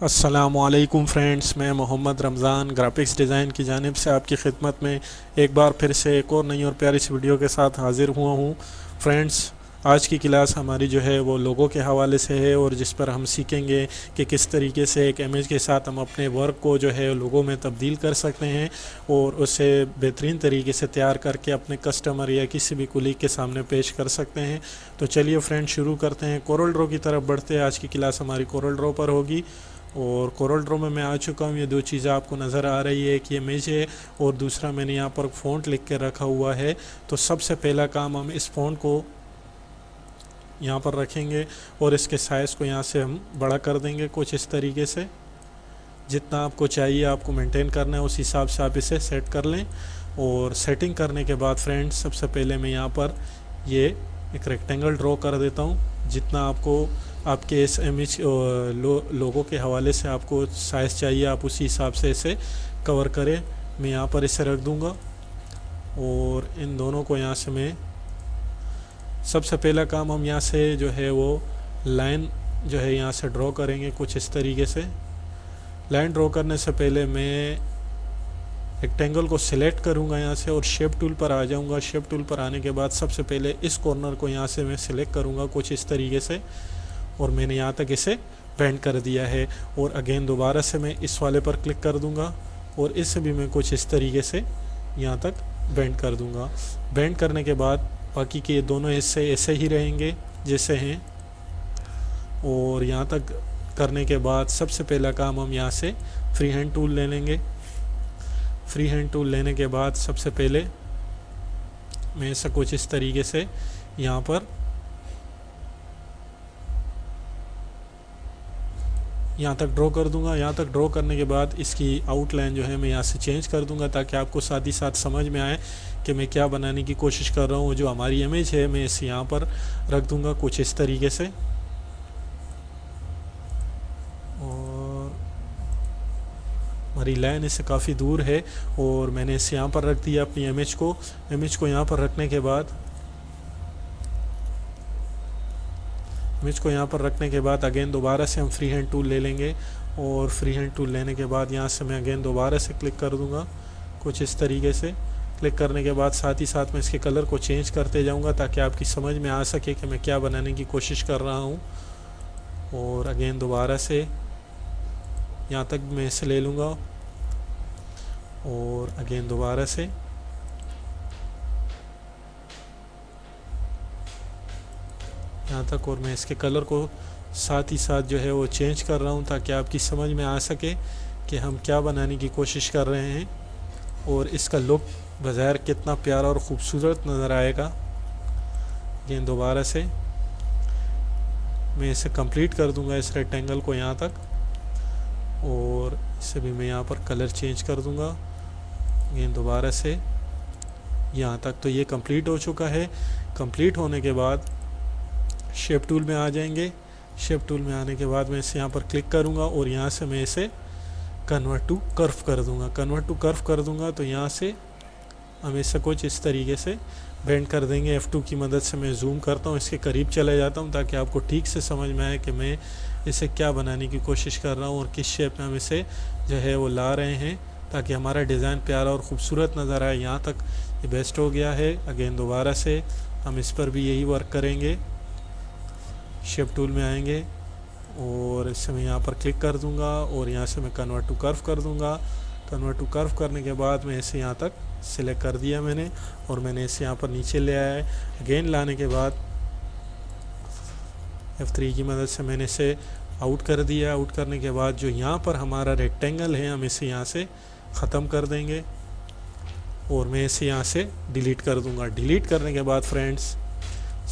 अस्सलामुअलैकुम फ्रेंड्स, मैं Mohammad Ramzan graphics design की जानिब से आपकी खिदमत में एक बार फिर से एक और नई और प्यारी सी वीडियो के साथ हाज़िर हुआ हूँ। फ्रेंड्स, आज की क्लास हमारी जो है वो लोगों के हवाले से है और जिस पर हम सीखेंगे कि किस तरीके से एक इमेज के साथ हम अपने वर्क को जो है लोगों में तब्दील कर सकते हैं और उसे बेहतरीन तरीके से तैयार करके अपने कस्टमर या किसी भी कुलीग के सामने पेश कर सकते हैं। तो चलिए फ्रेंड्स, शुरू करते हैं। कोरल ड्रॉ की तरफ बढ़ते हैं। आज की क्लास हमारी कोरल ड्रॉ पर होगी और कोरल ड्रॉ में मैं आ चुका हूँ। ये दो चीज़ें आपको नज़र आ रही है, एक ये इमेज है और दूसरा मैंने यहाँ पर फ़ॉन्ट लिख के रखा हुआ है। तो सबसे पहला काम, हम इस फ़ॉन्ट को यहाँ पर रखेंगे और इसके साइज़ को यहाँ से हम बड़ा कर देंगे कुछ इस तरीके से। जितना आपको चाहिए आपको मेंटेन करना है उस हिसाब से आप इसे सेट कर लें। और सेटिंग करने के बाद फ्रेंड्स, सबसे पहले मैं यहाँ पर ये एक रेक्टेंगल ड्रॉ कर देता हूँ। जितना आपको आपके इस इमेज लोगों के हवाले से आपको साइज़ चाहिए आप उसी हिसाब से इसे कवर करें। मैं यहाँ पर इसे रख दूँगा और इन दोनों को यहाँ से मैं, सबसे पहला काम हम यहाँ से जो है वो लाइन जो है यहाँ से ड्रॉ करेंगे कुछ इस तरीके से। लाइन ड्रॉ करने से पहले मैं रेक्टेंगल को सिलेक्ट करूँगा यहाँ से और शेप टूल पर आ जाऊँगा। शेप टूल पर आने के बाद सबसे पहले इस कॉर्नर को यहाँ से मैं सिलेक्ट करूँगा कुछ इस तरीके से और मैंने यहाँ तक इसे बेंड कर दिया है। और अगेन दोबारा से मैं इस वाले पर क्लिक कर दूँगा और इसे भी मैं कुछ इस तरीके से यहाँ तक बेंड कर दूँगा। बेंड करने के बाद बाकी के दोनों हिस्से ऐसे ही रहेंगे जैसे हैं। और यहाँ तक करने के बाद सबसे पहला काम हम यहाँ से फ्री हैंड टूल ले लेंगे। फ्री हैंड टूल लेने के बाद सबसे पहले मैं ऐसा कुछ इस तरीके से यहाँ पर यहाँ तक ड्रॉ कर दूंगा। यहाँ तक ड्रॉ करने के बाद इसकी आउटलाइन जो है मैं यहाँ से चेंज कर दूंगा ताकि आपको साथ ही साथ समझ में आए कि मैं क्या बनाने की कोशिश कर रहा हूँ। जो हमारी इमेज है मैं इसे यहाँ पर रख दूंगा कुछ इस तरीके से। और हमारी लाइन इससे काफ़ी दूर है और मैंने इसे यहाँ पर रख दिया अपनी इमेज को यहाँ पर रखने के बाद अगेन दोबारा से हम फ्री हैंड टूल ले लेंगे। और फ्री हैंड टूल लेने के बाद यहाँ से मैं अगेन दोबारा से क्लिक कर दूंगा कुछ इस तरीके से। क्लिक करने के बाद साथ ही साथ मैं इसके कलर को चेंज करते जाऊंगा ताकि आपकी समझ में आ सके कि मैं क्या बनाने की कोशिश कर रहा हूँ। और अगेन दोबारा से यहाँ तक मैं इसे ले लूँगा और अगेन दोबारा से यहाँ तक, और मैं इसके कलर को साथ ही साथ जो है वो चेंज कर रहा हूँ ताकि आपकी समझ में आ सके कि हम क्या बनाने की कोशिश कर रहे हैं और इसका लुक बाज़ाहिर कितना प्यारा और ख़ूबसूरत नज़र आएगा। ये दोबारा से मैं इसे कंप्लीट कर दूंगा इस रेक्टेंगल को यहाँ तक और इसे भी मैं यहाँ पर कलर चेंज कर दूंगा। ये दोबारा से यहाँ तक। तो ये कंप्लीट हो चुका है। कंप्लीट होने के बाद शेप टूल में आ जाएंगे। शेप टूल में आने के बाद मैं इसे यहाँ पर क्लिक करूँगा और यहाँ से मैं इसे कन्वर्ट टू कर्व कर दूँगा। तो यहाँ से हम इसे कुछ इस तरीके से बेंड कर देंगे। F2 की मदद से मैं जूम करता हूँ, इसके करीब चले जाता हूँ ताकि आपको ठीक से समझ में आए कि मैं इसे क्या बनाने की कोशिश कर रहा हूँ और किस शेप में हम इसे जो है वो ला रहे हैं ताकि हमारा डिज़ाइन प्यारा और ख़ूबसूरत नज़र आए। यहाँ तक ये बेस्ट हो गया है। अगेन दोबारा से हम इस पर भी यही वर्क करेंगे। शेप टूल में आएंगे और इसे मैं यहाँ पर क्लिक कर दूँगा और यहाँ से मैं कन्वर्ट टू कर्व कर दूँगा। कन्वर्ट टू कर्व करने के बाद मैं इसे यहाँ तक सिलेक्ट कर दिया मैंने और मैंने इसे यहाँ पर नीचे ले आया है। अगेन लाने के बाद F3 की मदद से मैंने इसे आउट कर दिया। आउट करने के बाद जो यहाँ पर हमारा रेक्टेंगल है हम इसे यहाँ से ख़त्म कर देंगे और मैं इसे यहाँ से डिलीट कर दूँगा। डिलीट करने के बाद फ्रेंड्स,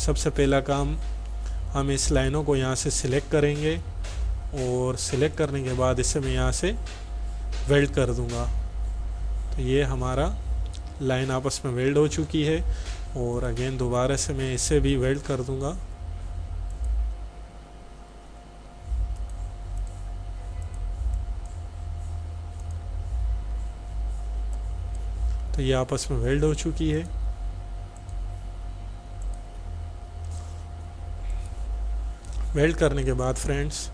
सबसे पहला काम हम इस लाइनों को यहाँ से सिलेक्ट करेंगे और सिलेक्ट करने के बाद इसे मैं यहाँ से वेल्ड कर दूँगा। तो ये हमारा लाइन आपस में वेल्ड हो चुकी है और अगेन दोबारा से मैं इसे भी वेल्ड कर दूँगा। तो ये आपस में वेल्ड हो चुकी है। वेल्ड करने के बाद फ्रेंड्स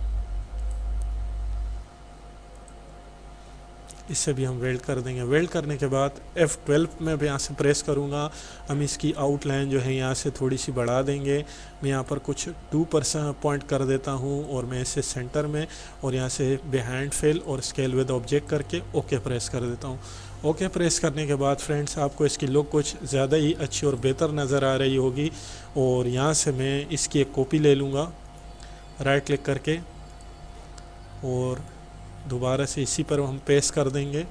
इससे भी हम वेल्ड कर देंगे। वेल्ड करने के बाद F12 में भी यहाँ से प्रेस करूँगा। हम इसकी आउटलाइन जो है यहाँ से थोड़ी सी बढ़ा देंगे। मैं यहाँ पर कुछ 2% पॉइंट कर देता हूँ और मैं इसे सेंटर में और यहाँ से बिहाइंड फिल और स्केल विद ऑब्जेक्ट करके ओके प्रेस कर देता हूँ। ओके प्रेस करने के बाद फ्रेंड्स आपको इसकी लुक कुछ ज़्यादा ही अच्छी और बेहतर नज़र आ रही होगी। और यहाँ से मैं इसकी एक कॉपी ले लूँगा राइट क्लिक करके और दोबारा से इसी पर हम पेस्ट कर देंगे।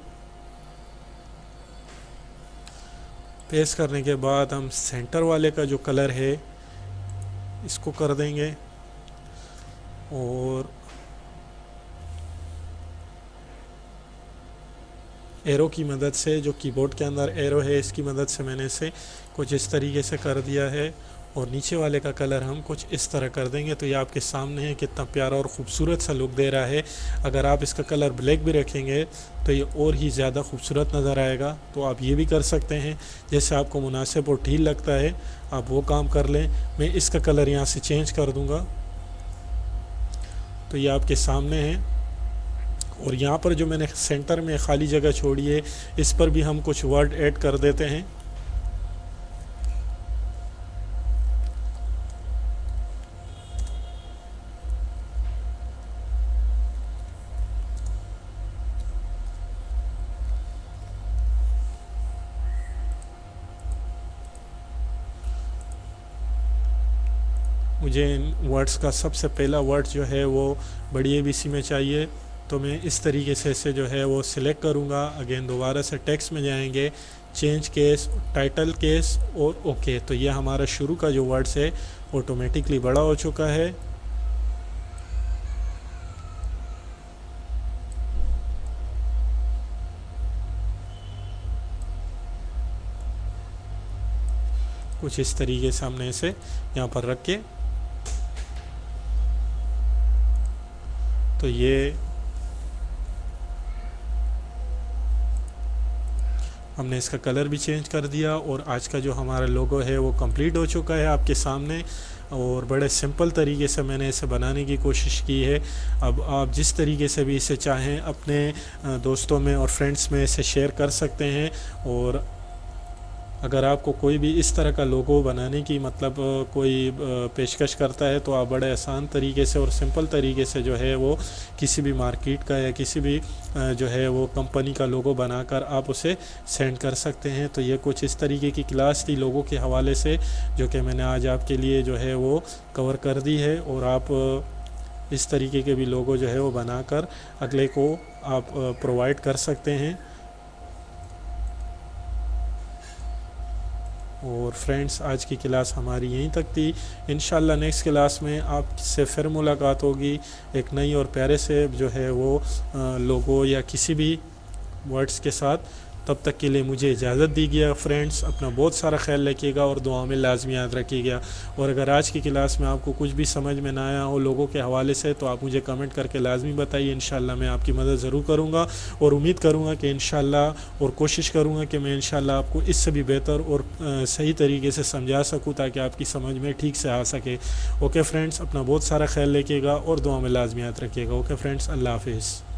पेस्ट करने के बाद हम सेंटर वाले का जो कलर है इसको कर देंगे और एरो की मदद से, जो कीबोर्ड के अंदर एरो है इसकी मदद से मैंने इसे कुछ इस तरीके से कर दिया है। और नीचे वाले का कलर हम कुछ इस तरह कर देंगे। तो ये आपके सामने है कितना प्यारा और ख़ूबसूरत सा लुक दे रहा है। अगर आप इसका कलर ब्लैक भी रखेंगे तो ये और ही ज़्यादा खूबसूरत नज़र आएगा। तो आप ये भी कर सकते हैं, जैसे आपको मुनासिब और ठीक लगता है आप वो काम कर लें। मैं इसका कलर यहाँ से चेंज कर दूँगा। तो ये आपके सामने है। और यहाँ पर जो मैंने सेंटर में खाली जगह छोड़ी है इस पर भी हम कुछ वर्ड ऐड कर देते हैं। मुझे इन वर्ड्स का सबसे पहला वर्ड जो है वो बड़ी ABC में चाहिए। तो मैं इस तरीके से इसे जो है वो सिलेक्ट करूँगा। अगेन दोबारा से टेक्स्ट में जाएंगे, चेंज केस, टाइटल केस और ओके। तो ये हमारा शुरू का जो वर्ड्स है ऑटोमेटिकली बड़ा हो चुका है। कुछ इस तरीके से हमने इसे यहाँ पर रख के, तो ये हमने इसका कलर भी चेंज कर दिया। और आज का जो हमारा लोगो है वो कंप्लीट हो चुका है आपके सामने। और बड़े सिंपल तरीके से मैंने इसे बनाने की कोशिश की है। अब आप जिस तरीके से भी इसे चाहें अपने दोस्तों में और फ्रेंड्स में इसे शेयर कर सकते हैं। और अगर आपको कोई भी इस तरह का लोगो बनाने की कोई पेशकश करता है तो आप बड़े आसान तरीके से और सिंपल तरीके से जो है वो किसी भी मार्केट का या किसी भी जो है वो कंपनी का लोगो बनाकर आप उसे सेंड कर सकते हैं। तो ये कुछ इस तरीके की क्लास थी लोगों के हवाले से जो कि मैंने आज आपके लिए जो है वो कवर कर दी है। और आप इस तरीके के भी लोगो जो है वो बनाकर अगले को आप प्रोवाइड कर सकते हैं। और फ्रेंड्स आज की क्लास हमारी यहीं तक थी। इंशाल्लाह नेक्स्ट क्लास में आपसे फिर मुलाकात होगी एक नई और प्यारे से जो है वो लोगो या किसी भी वर्ड्स के साथ। तब तक के लिए मुझे इजाज़त दीजिए फ्रेंड्स। अपना बहुत सारा ख्याल रखिएगा और दुआ में लाजमी याद रखिएगा। और अगर आज की क्लास में आपको कुछ भी समझ में ना आया हो लोगों के हवाले से तो आप मुझे कमेंट करके लाजमी बताइए। इंशाल्लाह मैं आपकी मदद ज़रूर करूँगा और उम्मीद करूँगा कि इंशाल्लाह और कोशिश करूँगा कि मैं इंशाल्लाह आपको इससे भी बेहतर और सही तरीके से समझा सकूँ ताकि आपकी समझ में ठीक से आ सके। ओके फ्रेंड्स, अपना बहुत सारा ख्याल रखिएगा और दुआ में लाजमी याद रखिएगा। ओके फ्रेंड्स, अल्लाह हाफिज़।